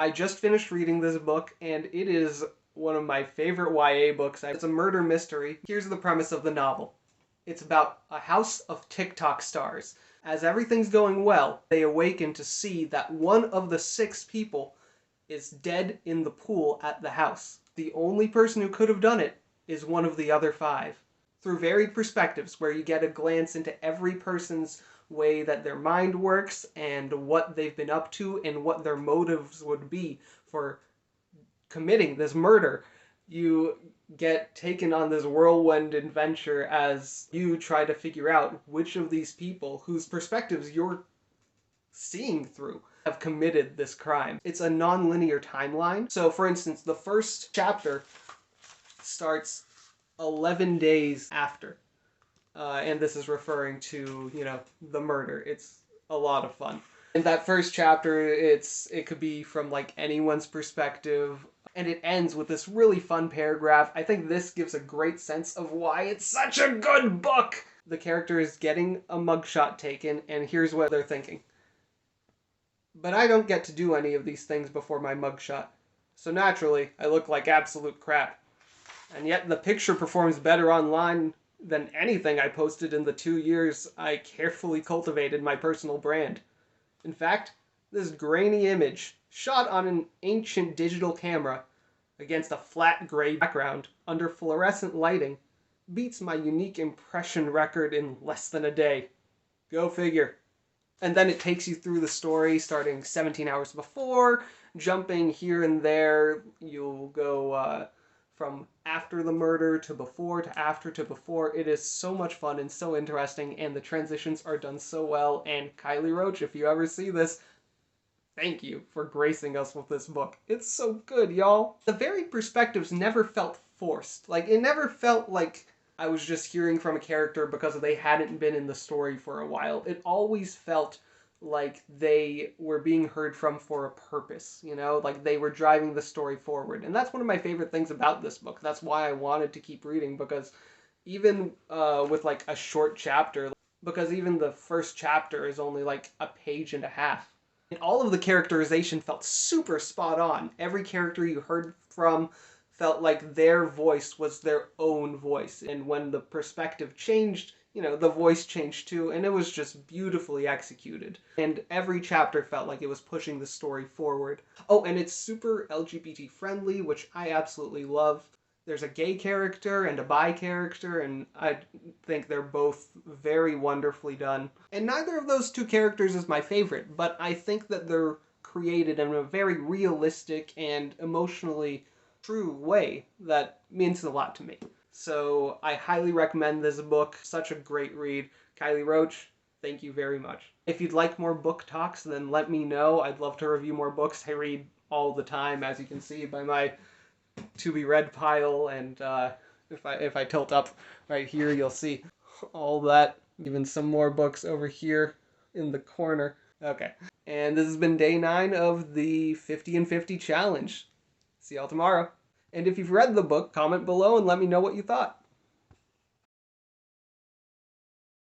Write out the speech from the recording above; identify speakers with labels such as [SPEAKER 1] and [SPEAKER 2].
[SPEAKER 1] I just finished reading this book, and it is one of my favorite YA books. It's a murder mystery. Here's the premise of the novel. It's about a house of TikTok stars. As everything's going well, they awaken to see that one of the 6 people is dead in the pool at the house. The only person who could have done it is one of the other 5. Through varied perspectives, where you get a glance into every person's way that their mind works and what they've been up to and what their motives would be for committing this murder, you get taken on this whirlwind adventure as you try to figure out which of these people whose perspectives you're seeing through have committed this crime. It's a non-linear timeline. So for instance, the first chapter starts 11 days after. And this is referring to, the murder. It's a lot of fun. In that first chapter, it could be from like anyone's perspective, and it ends with this really fun paragraph. I think this gives a great sense of why it's such a good book. The character is getting a mugshot taken, and here's what they're thinking. But I don't get to do any of these things before my mugshot, so naturally, I look like absolute crap. And yet the picture performs better online than anything I posted in the 2 years I carefully cultivated my personal brand. In fact, this grainy image, shot on an ancient digital camera against a flat gray background under fluorescent lighting, beats my unique impression record in less than a day. Go figure. And then it takes you through the story starting 17 hours before, jumping here and there. You'll go from after the murder to before to after to before. It is so much fun and so interesting, and the transitions are done so well. And Kylie Roach, if you ever see this, thank you for gracing us with this book. It's so good, y'all. The varied perspectives never felt forced. Like, it never felt like I was just hearing from a character because they hadn't been in the story for a while. It always felt like they were being heard from for a purpose, like they were driving the story forward. And that's one of my favorite things about this book. That's why I wanted to keep reading, because even with like a short chapter, because even the first chapter is only like a page and a half. And all of the characterization felt super spot on. Every character you heard from felt like their voice was their own voice. And when the perspective changed, the voice changed too, and it was just beautifully executed. And every chapter felt like it was pushing the story forward. Oh, and it's super LGBT friendly, which I absolutely love. There's a gay character and a bi character, and I think they're both very wonderfully done. And neither of those 2 characters is my favorite, but I think that they're created in a very realistic and emotionally true way that means a lot to me. So I highly recommend this book. Such a great read. Kylie Roach, thank you very much. If you'd like more book talks, then let me know. I'd love to review more books. I read all the time, as you can see by my to-be-read pile, and if I tilt up right here, you'll see all that. Even some more books over here in the corner. Okay. And this has been day 9 of the 50 and 50 challenge. See y'all tomorrow. And if you've read the book, comment below and let me know what you thought.